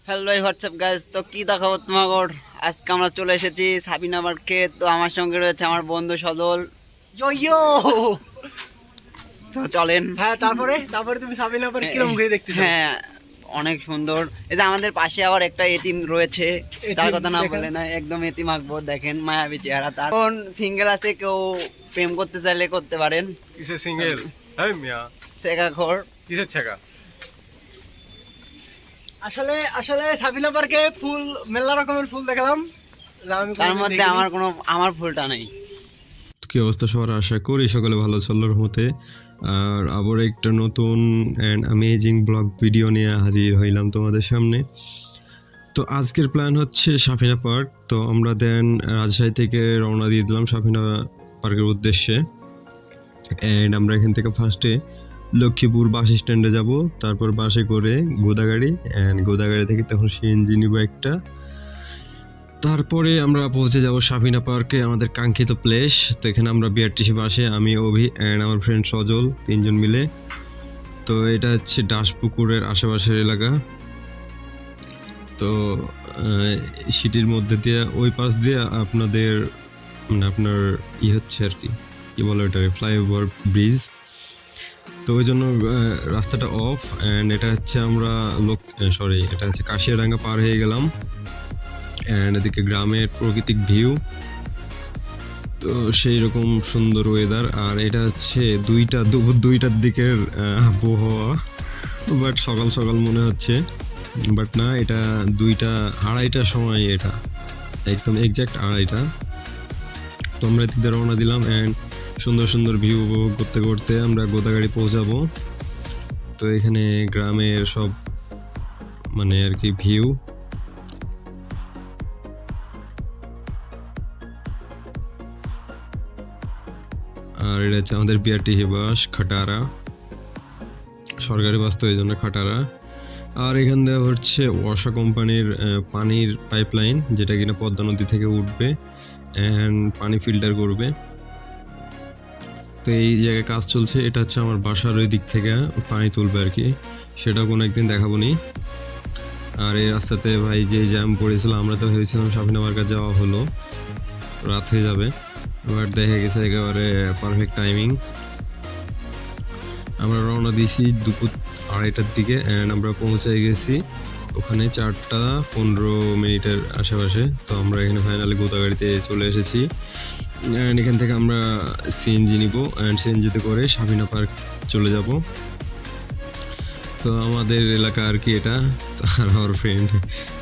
Hello WhatsApp guys, তো কি দেখাবো তোমাকে। আজকে আমরা চলে এসেছি সাবিনা পার্কে। তো আমার সঙ্গে রয়েছে আমার বন্ধু সজল। ইয়ো ইয়ো। তো চলেন। হ্যাঁ, তারপরে তুমি সাবিনা পার্ক কিরকম ঘুরে দেখতেছো? হ্যাঁ, অনেক সুন্দর। এই যে আমাদের পাশে আবার একটা এতিম রয়েছে, তার কথা না বলে না, একদম এতিম আকবর। দেখেন মায়াবী চেহারা তার। কোন সিঙ্গেল আছে, কেউ প্রেম করতে চাইলে করতে পারেন। কিসের সিঙ্গেল? এই মিয়া, শেখাখোর। কিসের ছেকা? আসলে আসলে সাবিনা পার্কে ফুল মেলা রকমের ফুল দেখলাম, তার মধ্যে আমার ফুলটা নেই। কি অবস্থা সবার, আশা করি সকলে ভালো চলার হতে। আর আবার একটা নতুন অ্যান্ড অ্যামেজিং ব্লগ ভিডিও নিয়ে হাজির হইলাম তোমাদের সামনে। তো আজকের প্ল্যান হচ্ছে সাফিনা পার্ক। তো আমরা দেন রাজশাহী থেকে রওনা দিয়ে দিলাম সাফিনা পার্কের উদ্দেশ্যে। অ্যান্ড আমরা এখান থেকে ফার্স্টে লক্ষ্মীপুর বাস স্ট্যান্ডে যাব, তারপর বাসে করে গোদাগাড়ি, অ্যান্ড গোদাগাড়ি থেকে তখন সিএনজি নিব একটা। তারপরে আমরা পৌঁছে যাব সাফিনা পার্কে, আমাদের কাঙ্ক্ষিত প্লেস। তো এখানে আমরা বিআরটিসি বাসে, আমি, অভি অ্যান্ড আমার ফ্রেন্ড সজল, তিনজন মিলে। তো এটা হচ্ছে দাসপুকুরের আশেপাশের এলাকা। তো সিটির মধ্যে দিয়ে ওই পাশ দিয়ে আপনাদের আপনার হচ্ছে আর কি বলে ওটা, ফ্লাইওভার ব্রিজ। তো ওই জন্য রাস্তাটা অফ। অ্যান্ড এটা হচ্ছে আমরা এটা হচ্ছে কাশিয়াডাঙ্গা পার হয়ে গেলাম। অ্যান্ড এদিকে গ্রামের প্রাকৃতিক ভিউ, তো সেই রকম সুন্দর ওয়েদার। আর এটা হচ্ছে দুপুর 2টার দিকের আবহাওয়া, বাট সকাল সকাল মনে হচ্ছে, বাট না, এটা 2:30টার সময়, এটা একদম এক্স্যাক্ট 2:30। তো আমরা এদিক দিয়ে রওনা দিলাম, অ্যান্ড সুন্দর সুন্দর ভিউ উপভোগ করতে করতে আমরা গোদাগাড়ি পৌঁছাবো। তো এখানে গ্রামের সব মানে আর কি ভিউ। আর এটা হচ্ছে আমাদের বিআরটিসি বাস খাটারা, সরকারি বাস, তো এই জন্য খাটারা। আর এখান থেকে হচ্ছে ওয়াসা কোম্পানির পানির পাইপলাইন, যেটা কিনা পদ্মা নদী থেকে উঠবে অ্যান্ড পানি ফিল্টার করবে। তো এই জায়গায় কাজ চলছে। এটা হচ্ছে আমার বাসার ওই দিক থেকে পানি তুলবে আর কি, সেটা কোনো একদিন দেখাবো নি। আর এই রাস্তাতে ভাই যে জ্যাম পড়েছিল, আমরা তো ভেবেছিলাম সাফিনা পার্কে যাওয়া হলো, রাত হয়ে যাবে, বাট দেখা গেছে একেবারে পারফেক্ট টাইমিং। আমরা রওনা দিয়েছি দুপুর 2:30টার দিকে, অ্যান্ড আমরা পৌঁছে গেছি ওখানে 4:15 আশেপাশে। তো আমরা এখানে ফাইনালি গোদাগাড়িতে চলে এসেছি। অ্যান্ড এখান থেকে আমরা সিএনজি নিব, অ্যান্ড সিএনজিতে করে সাফিনা পার্ক চলে যাব। তো আমাদের এলাকা আর কি এটা। আর আমার ফ্রেন্ড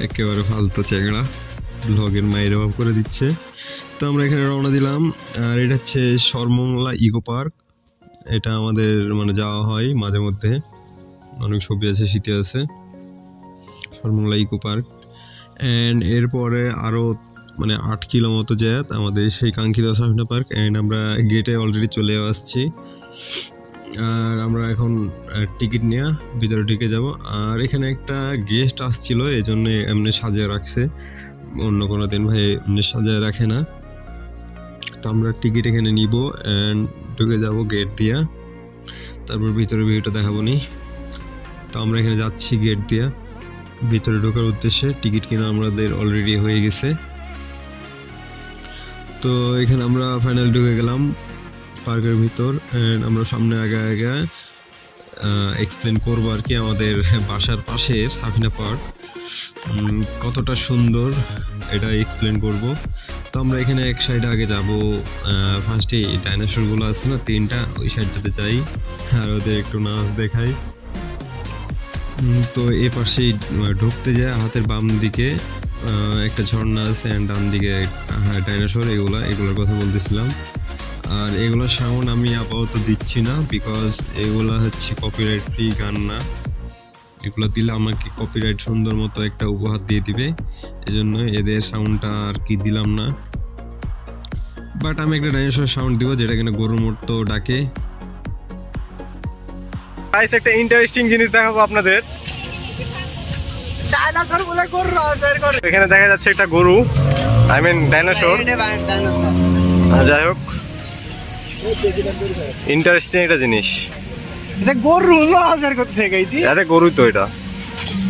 একেবারে ফালতু চ্যাংড়া, ব্লগের মায়ের অভাব করে দিচ্ছে। তো আমরা এখানে রওনা দিলাম। আর এটা হচ্ছে সরমংলা ইকো পার্ক। এটা আমাদের মানে যাওয়া হয় মাঝে মধ্যে, অনেক ছবি আছে, স্মৃতি আছে। সরমংলা ইকো পার্ক। অ্যান্ড এরপরে আরও মানে 8 কিলো মতো যায় আমাদের সেই কাঙ্ক্ষিত সাফিনা পার্ক। অ্যান্ড আমরা গেটে অলরেডি চলে আসছি। আর আমরা এখন টিকিট নিয়ে ভিতরে ঢুকে যাব। আর এখানে একটা গেস্ট আসছিল, এই জন্য এমনি সাজিয়ে রাখছে, অন্য কোনো দিন ভাই এমনি সাজিয়ে রাখে না। তো আমরা টিকিট এখানে নিব, অ্যান্ড ঢুকে যাব গেট দিয়া, তারপর ভিতরে ভিউটা দেখাবো নি। তো আমরা এখানে যাচ্ছি গেট দিয়া ভিতরে ঢোকার উদ্দেশ্যে। টিকিট কিনা আমাদের অলরেডি হয়ে গেছে। তো এখানে আমরা ফাইনাল ঢুকে গেলাম পার্কের ভিতর। অ্যান্ড আমরা সামনে আগে আগে এক্সপ্লেন করবো আর কি আমাদের বাসার পাশের সাফিনা পার্ক কতটা সুন্দর, এটা এক্সপ্লেন করব। তো আমরা এখানে এক সাইডে আগে যাব, ফার্স্টে ডাইনোসরগুলো আছে না 3টা, ওই সাইডটাতে যাই আর ওদের একটু নাচ দেখাই। তো এ পাশেই ঢুকতে যায় হাতের বাম দিকে একটা ঝর্ণা আছে, অ্যান্ড ডান দিকে ডাইনোসর, এগুলোর কথা বলতেছিলাম। আর এগুলোর সাউন্ড আমি আপাতত দিচ্ছি না, বিকজ এগুলা হচ্ছে কপিরাইট ফ্রি গান না। এগুলো দিলে আমাকে কপিরাইট সুন্দর মতো একটা উপহার দিয়ে দিবে, এজন্য এদের সাউন্ডটা আর কি দিলাম না। বাট আমি একটা ডাইনোসর সাউন্ড দিব, যেটা কিনা গরুর মতো ডাকে। গাইস, একটা ইন্টারেস্টিং জিনিস দেখাবো আপনাদের। ডাইনোসর বলে গরু বের করে। এখানে দেখা যাচ্ছে একটা গরু, আই মিন ডাইনোসর। যাই হোক, ইন্টারেস্টিং একটা জিনিস। যে গরু হাজার করতে গাইতি, আরে গরুই তো এটা।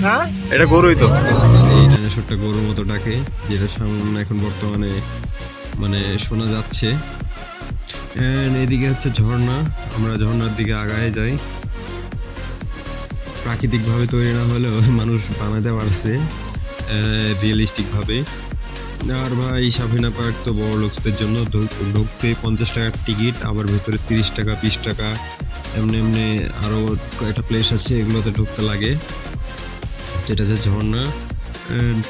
হ্যাঁ এটা গরুই তো। এই ডাইনোসরটা গরুর মতো ডাকে, যেটা সামনে এখন বর্তমানে মানে শোনা যাচ্ছে। And এদিকে হচ্ছে ঝর্ণা, আমরা ঝর্ণার দিকে আগায় যাই। প্রাকৃতিকভাবে তৈরি না হলেও মানুষ বানাতে পারছে রিয়েলিস্টিক ভাবে। আর ভাই সাফিনা পার্ক তো বড় লোকদের জন্য, ঢুকতে 50 টাকার টিকিট, আবার ভেতরে 30 টাকা 20 টাকা এমনি এমনি আরও কয়েকটা প্লেস আছে, এগুলোতে ঢুকতে লাগে। যেটা হচ্ছে ঝর্ণা,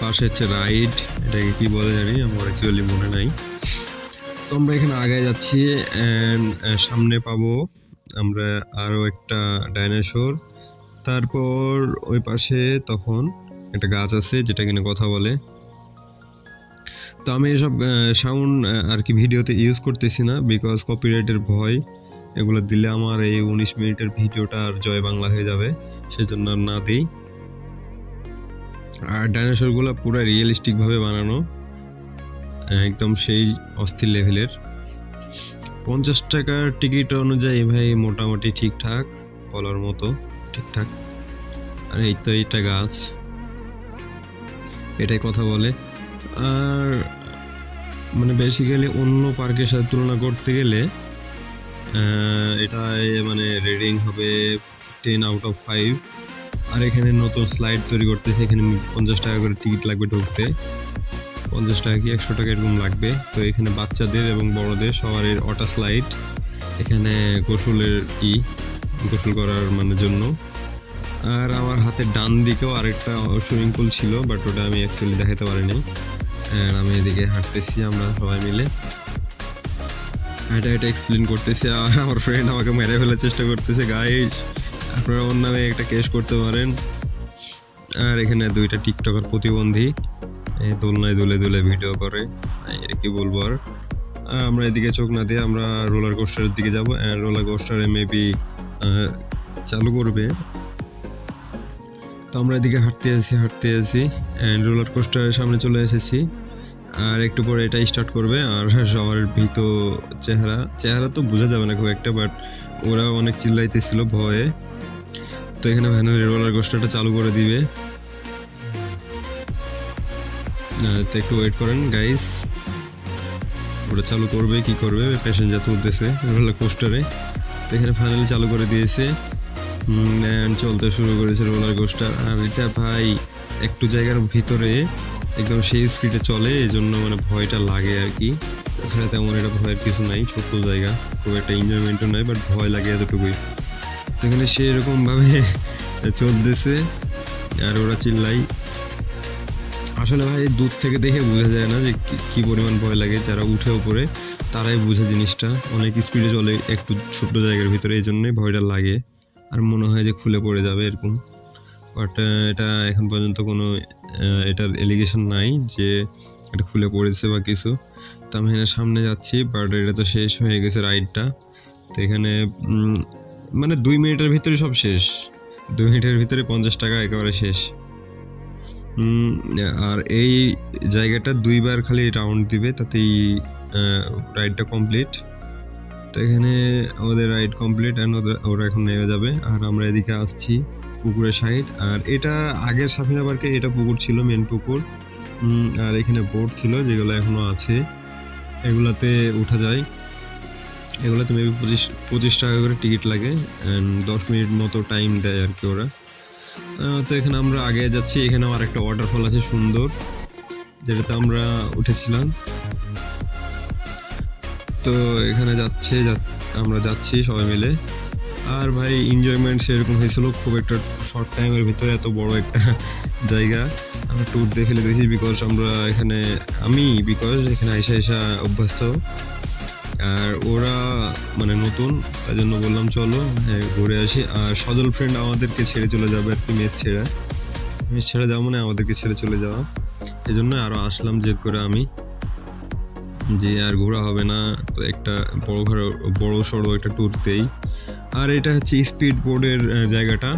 পাশে হচ্ছে রাইড, এটাকে কি বলে জানি আমার অ্যাকচুয়ালি মনে নাই। তো আমরা এখানে আগে যাচ্ছি অ্যান্ড সামনে পাবো আমরা আরও একটা ডাইনোসর। তারপর ওই পাশে তখন একটা গাছ আছে যেটা কিনা কথা বলে। তো আমি এসব সাউন্ড আর কি ভিডিওতে ইউজ করতেছি না, বিকজ কপিরাইটের ভয়, এগুলো দিলে আমার এই 19 মিনিটের ভিডিওটা আর জয় বাংলা হয়ে যাবে, সেজন্য আর না দিই। আর ডাইনোসরগুলো পুরো রিয়েলিস্টিকভাবে বানানো, একদম সেই অস্থির লেভেলের। 50 টাকার টিকিট অনুযায়ী ভাই মোটামুটি ঠিকঠাক, বলার মতো ঠিকঠাক। আর এই তো এইটা গাছ, এটাই কথা বলে। আর মানে বেসিক্যালি অন্য পার্কের সাথে তুলনা করতে গেলে এটা মানে রেটিং হবে 10 আউট অফ 5। আর এখানে নতুন স্লাইড তৈরি করতেছে, এখানে 50 টাকা করে টিকিট লাগবে ঢুকতে, 50 টাকা কি 100 টাকা এরকম লাগবে। তো এখানে বাচ্চাদের এবং বড়দের সবারই ওয়াটার স্লাইড, এখানে গোসল করার মানে জন্য। আর আমার হাতের ডান দিকেও আরেকটা সুইমিং পুল ছিল, বাট ওটা আমি অ্যাকচুয়ালি দেখাতে পারিনি। আর আমি এদিকে হাঁটতেছি, আমরা সবাই মিলে এটা এক্সপ্লেন করতেছি। আর আমার ফ্রেন্ড আমাকে মেরে ফেলার চেষ্টা করতেছে। গাইস, আপনারা ওর নামে একটা কেস করতে পারেন। আর এখানে দুইটা টিকটকার প্রতিবন্ধী দোলনায় দুলে দুলে ভিডিও করে, এর কি বলবো। আর আমরা এদিকে চোখ না দিয়ে আমরা রোলার কোস্টারের দিকে যাবো। রোলার কোস্টারে মেবি চালু করবে। তো আমরা এদিকে হাঁটতে আছি অ্যান্ড রোলার কোস্টারের সামনে চলে এসেছি। আর একটু পরে এটা স্টার্ট করবে। আর সবার ভীত চেহারা তো বোঝা যাবে না খুব একটা, বাট ওরা অনেক চিল্লাইতেছিল ভয়ে। তো এখানে ফাইনালি রোলার কোস্টারটা চালু করে দিবে। তো একটু ওয়েট করেন গাইস, ওটা চালু করবে কি করবে, প্যাসেঞ্জার তুলতেছে রোলার কোস্টারে। তো এখানে ফাইনালি চালু করে দিয়েছে, চলতে শুরু করেছে রোলার কোস্টার। আর এটা ভাই একটু জায়গার ভিতরে একদম সেই স্পিডে চলে, এই জন্য মানে ভয়টা লাগে আর কি। তাছাড়া তেমন এটা ভয়ের কিছু নাই, ছোট্ট জায়গা, খুব একটা এনজয়মেন্টও নাই, বাট ভয় লাগে এতটুকুই। তো এখানে সেরকমভাবে চলতেছে আর ওরা চিল্লাই। আসলে ভাই দূর থেকে দেখে বোঝা যায় না যে কি পরিমাণ ভয় লাগে, যারা উঠে ওপরে তারাই বুঝে জিনিসটা। অনেক স্পিডে চলে একটু ছোট্ট জায়গার ভিতরে, এই জন্যই ভয়টা লাগে। আর মনে হয় যে খুলে পড়ে যাবে এরকম, বাট এটা এখন পর্যন্ত কোনো এটার এলিগেশন নাই যে এটা খুলে পড়েছে বা কিছু। তো আমি এখানে সামনে যাচ্ছি, বাট এটা তো শেষ হয়ে গেছে রাইডটা। তো এখানে মানে 2 মিনিটের ভিতরে সব শেষ, 2 মিনিটের ভিতরে 50 টাকা একেবারে শেষ। আর এই জায়গাটা 2 বার খালি রাউন্ড দিবে, তাতেই রাইডটা কমপ্লিট। তো এখানে আমাদের রাইড কমপ্লিট অ্যান্ড ওরা এখন নেমে যাবে। আর আমরা এদিকে আসছি পুকুরের সাইড। আর এটা আগের সাফিনা পার্কে এটা পুকুর ছিল, মেন পুকুর। আর এখানে বোট ছিল যেগুলো এখনো আছে, এগুলাতে উঠা যায়। এগুলোতে মেবি 25 টাকা করে টিকিট লাগে অ্যান্ড 10 মিনিট মতো টাইম দেয় আর কি ওরা। তো এখানে আমরা আগে যাচ্ছি, এখানেও আরেকটা ওয়াটারফল আছে সুন্দর, যেটাতে আমরা উঠেছিলাম। তো এখানে আমরা যাচ্ছি সবাই মিলে। আর ভাই এনজয়মেন্ট সেরকম হয়েছিল, খুব একটা শর্ট টাইমের ভিতরে এত বড় একটা জায়গা আমরা ট্যুর দিয়ে ফেলে দিয়েছি। বিকজ এখানে আইসা অভ্যস্ত, আর ওরা মানে নতুন, তাই জন্য বললাম চলো ঘুরে আসি। আর সজল ফ্রেন্ড আমাদেরকে ছেড়ে চলে যাবে আর কি, মেস ছেড়ে যাওয়া মানে আমাদেরকে ছেড়ে চলে যাওয়া, এই জন্য আরও আসলাম জেদ করে আমি, যে আর ঘোরা হবে না, তো একটা বড় সড়ো একটা ট্যুর দেই। আর এটা হচ্ছে স্পিড বোর্ডের জায়গাটা,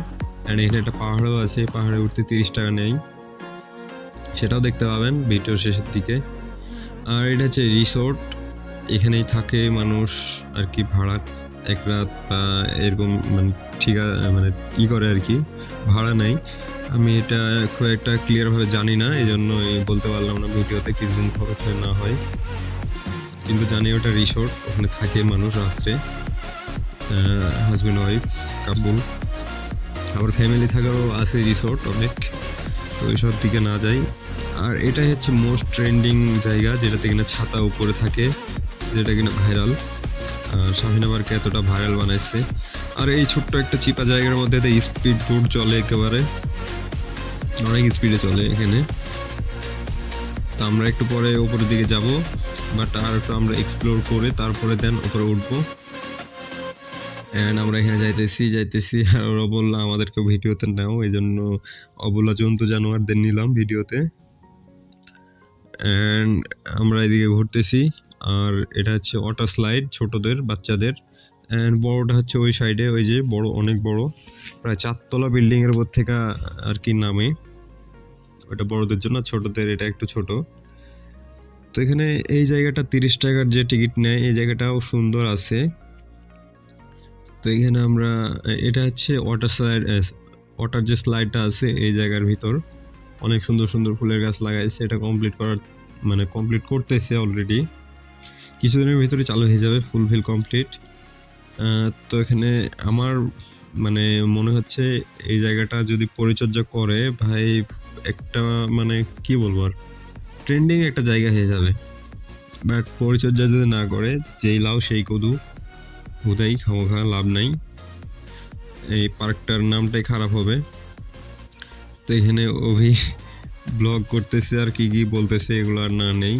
অ্যান্ড এখানে একটা পাহাড়ও আছে, পাহাড়ে উঠতে 30 টাকা নেয়, সেটাও দেখতে পাবেন ভিডিওর শেষের দিকে। আর এটা হচ্ছে রিসোর্ট, এখানেই থাকে মানুষ আর কি, ভাড়া এক রাত বা এরকম মানে মানে করে আর কি, ভাড়া নেই। আমি এটা খুব একটা ক্লিয়ারভাবে জানি না, এই জন্য বলতে পারলাম না ভিডিওতে কি রুম খরচ হয় না হয়, কিন্তু জানি ওটা রিসোর্ট, ওখানে থাকে মানুষ রাত্রে, হাজব্যান্ড ওয়াইফ কাপল। আবার ফ্যামিলি থাকারও আছে রিসোর্ট অনেক, তো এইসব দিকে না যাই। আর এটাই হচ্ছে মোস্ট ট্রেন্ডিং জায়গা, যেটাতে কিনা ছাতা উপরে থাকে, যেটা কিনা ভাইরাল। শাহিনা পার্কে এতটা ভাইরাল বানাইছে। আর এই ছোট্ট একটা চিপা জায়গার মধ্যে স্পিড বোট চলে, একেবারে অনেক স্পিডে চলে এখানে। তো আমরা একটু পরে উপরের দিকে যাব, বাট আর একটু আমরা এক্সপ্লোর করে তারপরে দেন উপরে উঠবো। অ্যান্ড আমরা এখানে যাইতেছি আর ওরা বললো আমাদেরকে ভিডিওতে নাও, এই জন্য অবলা জন্তু জানোয়ারদের নিলাম ভিডিওতে। অ্যান্ড আমরা এদিকে ঘুরতেছি। আর এটা হচ্ছে ওয়াটার স্লাইড ছোটদের, বাচ্চাদের। অ্যান্ড বড়টা হচ্ছে ওই সাইডে, ওই যে বড়, অনেক বড়, প্রায় 4 তলা বিল্ডিংয়ের উপর থেকে আর কি নামে। ওটা বড়দের জন্য, ছোটদের এটা একটু ছোট। তো এখানে এই জায়গাটা 30 টাকার যে টিকিট নেয়, এই জায়গাটাও সুন্দর আছে। তো এখানে আমরা, এটা হচ্ছে ওয়াটার স্লাইড, ওয়াটার যে স্লাইডটা আছে এই জায়গার ভিতর অনেক সুন্দর সুন্দর ফুলের গাছ লাগাইছে। এটা কমপ্লিট করতেছে অলরেডি, কিছুদিনের ভিতরে চালু হয়ে যাবে, ফুলফিল কমপ্লিট। তো এখানে আমার মানে মনে হচ্ছে এই জায়গাটা যদি পরিচর্যা করে ভাই, একটা মানে কি বলবো আর, ট্রেন্ডিং একটা জায়গা হয়ে যাবে। বাট পরিচর্যা যদি না করে, যেই লাউ সেই কদু, হুদাই খামোখা লাভ নাই, এই পার্কটার নামটাই খারাপ হবে। তো এখানে অভি ব্লগ করতেছে আর কি বলতেছে এগুলো আর না নেই,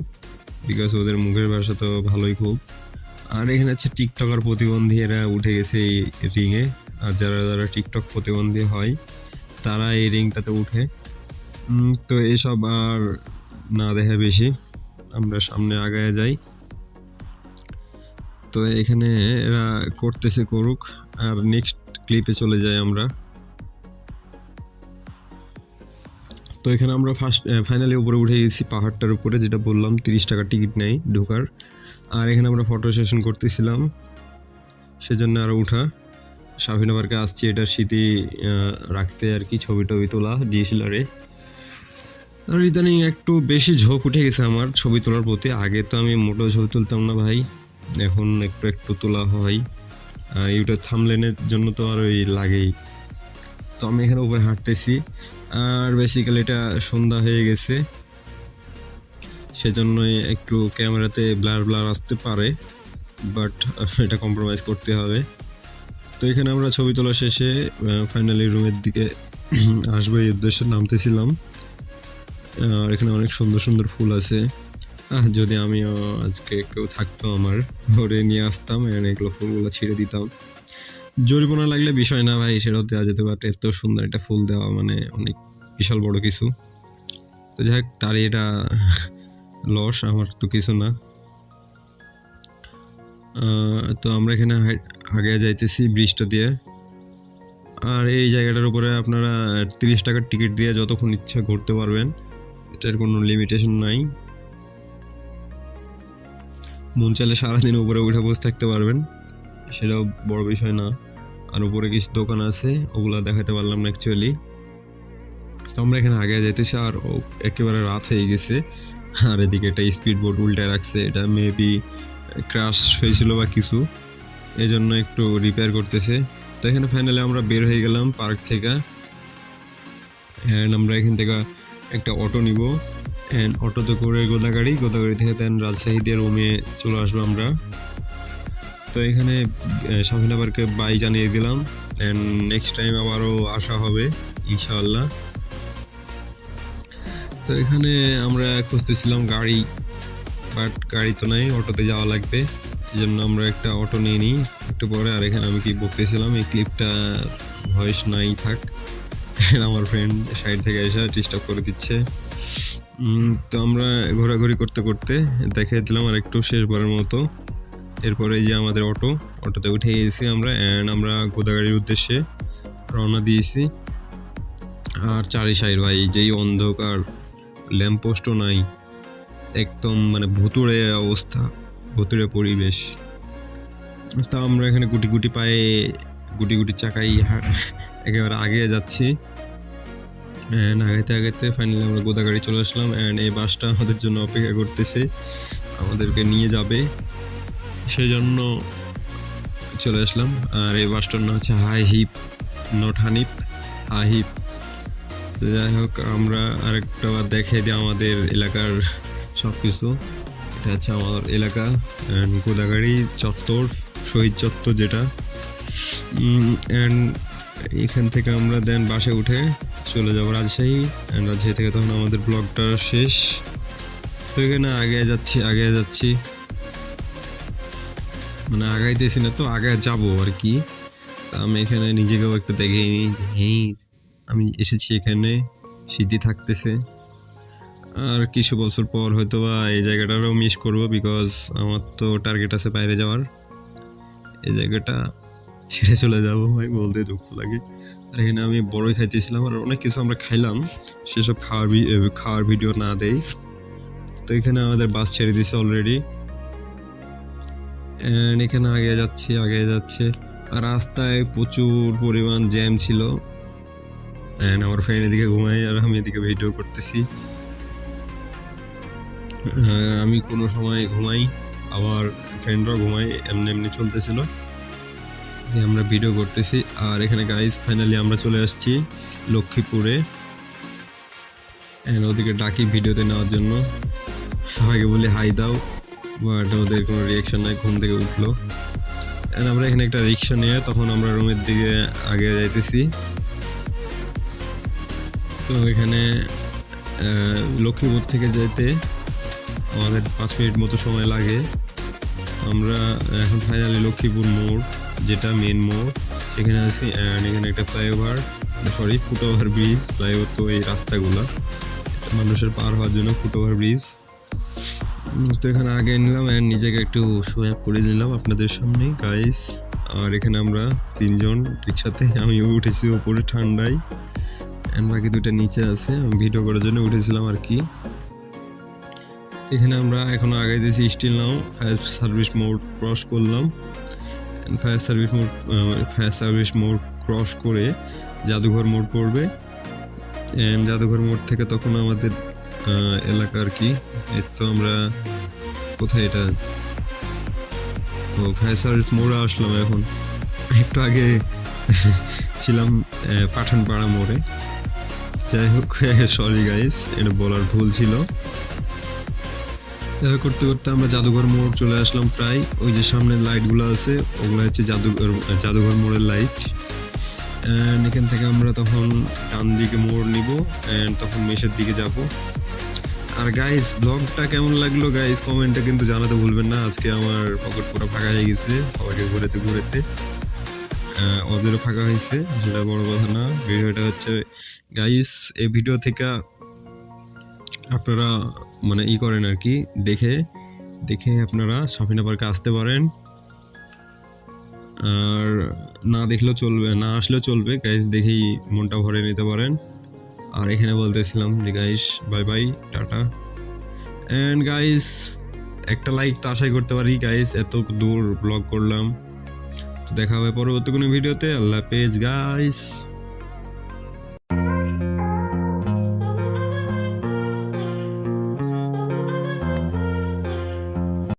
বিকজ ওদের মুখের ভাষা তো ভালোই খুব। আর এখানে হচ্ছে টিকটকার প্রতিবন্ধী, এরা উঠে গেছে এই রিংয়ে। আর যারা টিকটক প্রতিবন্ধী হয় তারা এই রিংটাতে উঠে। তো এসব আর না দেখে বেশি, আমরা সামনে আগায় যাই। তো এখানে এরা করতেছে করুক, আর নেক্সট ক্লিপে চলে যাই আমরা। তো এখানে আমরা ফাইনালি উপরে উঠে গেছি, পাহাড়টার উপরে, যেটা বললাম 30 টাকার টিকিট নেই ঢোকার। আর এখানে আমরা ফটো সেশন করতেছিলাম, সেজন্য আরও উঠা। শাহিনা পার্কে আসছি এটার স্মৃতি রাখতে আর কি, ছবি টবি তোলা ডিএসএলআরে। আর ইদানিং একটু বেশি ঝোঁক উঠে গেছে আমার ছবি তোলার প্রতি। আগে তো আমি মোটেও ছবি তুলতাম না ভাই, এখন একটু তোলা হয়। ইউটিউব থাম্বনেলের জন্য তো আর ওই লাগেই। তো আমি এখানে উপরে হাঁটতেছি, আর বেসিক্যালি এটা সন্ধ্যা হয়ে গেছে, সেজন্যই একটু ক্যামেরাতে ব্লার আসতে পারে, বাট এটা কম্প্রোমাইজ করতে হবে। তো এখানে আমরা ছবি তোলা শেষে ফাইনালি রুমের দিকে আসবো, এই উদ্দেশ্যে নামতেছিলাম। আর এখানে অনেক সুন্দর সুন্দর ফুল আছে, যদি আমিও আজকে কেউ থাকতো আমার, ঘরে নিয়ে আসতাম, এগুলো ফুলগুলো ছিঁড়ে দিতাম। জরিমানা লাগলে বিষয় না ভাই, সেটাও দেওয়া যেতে পারে। এত সুন্দর একটা ফুল দেওয়া মানে অনেক বিশাল বড় কিছু। তো যাই হোক, তারই এটা লস, আমার তো কিছু না। তো আমরা এখানে আগে যাইতেছি ব্রিজটা দিয়ে। আর এই জায়গাটার উপরে আপনারা 30 টাকার টিকিট দিয়ে যতক্ষণ ইচ্ছা ঘুরতে পারবেন, এটার কোনো লিমিটেশন নাই। মন চাইলে সারাদিন উপরে উঠে বসে থাকতে পারবেন, সেটাও বড় বিষয় না। আর উপরে কিছু দোকান আছে, ওগুলা দেখাতে পারলাম না অ্যাকচুয়ালি। তো আমরা এখানে আগে যাইতেছি, আর একেবারে রাত হয়ে গেছে। আর এদিকে একটা স্পিড বোট উল্টায় রাখছে, এটা মেবি ক্রাশ হয়েছিল বা কিছু, এই জন্য একটু রিপেয়ার করতেছে। তো এখানে ফাইনালি আমরা বের হয়ে গেলাম পার্ক থেকে। অ্যান্ড আমরা এখান থেকে একটা অটো নিব, অ্যান্ড অটোতে করে গোদাগাড়ি থেকে দেন রাজশাহী দিয়ে রুমে চলে আসবো আমরা। তো এখানে শাহিনা পার্কে বাই জানিয়ে দিলাম, অ্যান্ড নেক্সট টাইম আবারও আসা হবে ইনশাআল্লাহ। তো এখানে আমরা খুঁজতেছিলাম গাড়ি, বাট গাড়ি তো নাই, অটোতে যাওয়া লাগবে, এই জন্য আমরা একটা অটো নিয়ে নিই একটু পরে। আর এখানে আমি কি বকতেছিলাম, এই ক্লিপটা ভয়েস নাই থাক, আমার ফ্রেন্ড সাইড থেকে এসে ডিস্টার্ব করে দিচ্ছে। তো আমরা ঘোরাঘুরি করতে করতে দেখিয়ে দিলাম আর একটু শেষবারের মতো। এরপরে এই যে আমাদের অটোতে উঠে গেছি আমরা, অ্যান্ড আমরা গোদাগাড়ির উদ্দেশ্যে রওনা দিয়েছি। আর চারি সাইড ভাই যেই অন্ধকার, ল্যাম্পপোস্টও নাই, একদম মানে ভুতুড়ে অবস্থা, ভুতুড়ে পরিবেশ। তো আমরা এখানে গুটি গুটি পায়ে গুটি গুটি চাকাই একেবারে আগে যাচ্ছি। অ্যান্ড আগাইতে আগাইতে ফাইনালি আমরা গোদাগাড়ি চলে আসলাম। অ্যান্ড এই বাসটা আমাদের জন্য অপেক্ষা করতেছে, আমাদেরকে নিয়ে যাবে, সেই জন্য চলে আসলাম। আর এই বাসটার নাম হচ্ছে হাই হিপ, নট হানিপ, হাই হিপ। তো যাই হোক, আমরা আরেকটা বার দেখিয়ে দিই আমাদের এলাকার সব কিছু। এটা হচ্ছে আমার এলাকা, অ্যান্ড গোদাগাড়ি চত্বর, শহীদ চত্বর যেটা। অ্যান্ড এখান থেকে আমরা দেন বাসে উঠে চলে যাবো রাজশাহী। অ্যান্ড রাজশাহী থেকে তখন আমাদের ব্লগটা শেষ। তো এখানে আগে যাচ্ছি মানে আগাইতেছি না, তো আগে যাবো আর কি। তা আমি এখানে নিজেকেও একটু দেখে নিই, হ্যাঁ আমি এসেছি এখানে, স্মৃতি থাকতেছে। আর কিছু বছর পর হয়তো বা এই জায়গাটারও মিস করবো, বিকজ আমার তো টার্গেট আছে বাইরে যাওয়ার। এই জায়গাটা ছেড়ে চলে যাবো ভাই, বলতে দুঃখ লাগে। আর এখানে আমি বড়ই খাইতেছিলাম, আর অনেক কিছু আমরা খাইলাম, সেসব খাওয়ার ভিডিও না দেই। তো এখানে আমাদের বাস ছেড়ে দিয়েছে অলরেডি। অ্যান্ড এখানে আগে যাচ্ছে। আর রাস্তায় প্রচুর পরিমাণ জ্যাম ছিল। অ্যান্ড আমার ফ্রেন্ড এদিকে ঘুমাই আর আমি এদিকে ভিডিও করতেছি। আমি কোনো সময় ঘুমাই, আবার ফ্রেন্ডরাও ঘুমাই, এমনি চলতেছিল যে আমরা ভিডিও করতেছি। আর এখানে গাইস ফাইনালি আমরা চলে আসছি লক্ষ্মীপুরে। অ্যান্ড ওদিকে ডাকি ভিডিওতে নেওয়ার জন্য, সবাইকে বলি হাই দাও, বাট ওদের কোনো রিয়াকশন নাই, ঘুম থেকে উঠলো। অ্যান্ড আমরা এখানে একটা রিক্সা নিয়ে তখন আমরা রুমের দিকে আগে যাইতেছি। তো এখানে লক্ষ্মীপুর থেকে যেতে আমাদের 5 মিনিট মতো সময় লাগে। আমরা এখন ফাইনালি লক্ষ্মীপুর মোড়, যেটা মেন মোড়, সেখানে আছি। অ্যান্ড এখানে একটা ফুটওভার ব্রিজ, ফ্লাইওভার তো এই রাস্তাগুলো মানুষের পার হওয়ার জন্য ফুটওভার ব্রিজ। তো এখানে আগে নিলাম অ্যান্ড নিজেকে একটু শো আপ করে দিলাম আপনাদের সামনে গাইস। আর এখানে আমরা 3 জন রিক্সাতে, আমি উঠেছি উপরে ঠান্ডায়, অ্যান্ড বাকি 2টা নিচে আছে, আমি ভিডিও করার জন্য উঠেছিলাম আর কি। এখানে আমরা এখনো আগে দিয়েছি স্টিল নাও ফায়ার সার্ভিস মোড ক্রস করলাম। ফায়ার সার্ভিস মোড ক্রস করে জাদুঘর মোড় পড়বে। অ্যান্ড জাদুঘর মোড় থেকে তখন আমাদের এলাকা আর কি। এর তো আমরা কোথায়, এটা ফায়ার সার্ভিস মোড়ে আসলাম। এখন একটু আগে ছিলাম পাঠানপাড়া মোড়ে। যাই হোক, সরি গাইস, এটা বলার ভুল ছিল। করতে করতে আমরা জাদুঘর মোড় চলে আসলাম প্রায়। ওই যে সামনে লাইটগুলো আছে, ওগুলো হচ্ছে জাদুঘর মোড়ের লাইট। অ্যান্ড এখান থেকে আমরা তখন ডান দিকে মোড় নিব, অ্যান্ড তখন মেশের দিকে যাব। আর গাইস, ব্লগটা কেমন লাগলো গাইস কমেন্টে কিন্তু জানাতে ভুলবেন না। আজকে আমার পকেট পুরো ফাঁকা হয়ে গেছে, সবাইকে ঘুরেতে ওদেরও ফাঁকা হয়েছে, সেটা বড় কথা না। ভিডিওটা হচ্ছে গাইস, এই ভিডিও থেকে আপনারা মানে করেন আর কি, দেখে আপনারা সাফিনা পার্কে আসতে পারেন। আর না দেখলেও চলবে, না আসলেও চলবে গাইস, দেখেই মনটা ভরে নিতে পারেন। আর এখানে বলতেছিলাম যে guys bye bye, tata. And guys একটা লাইক তো আশাই করতে পারি গাইস, এত দূর ব্লগ করলাম। তো দেখা হবে পরবর্তী কোনো ভিডিওতে। আল্লাহ হাফেজ গাইস।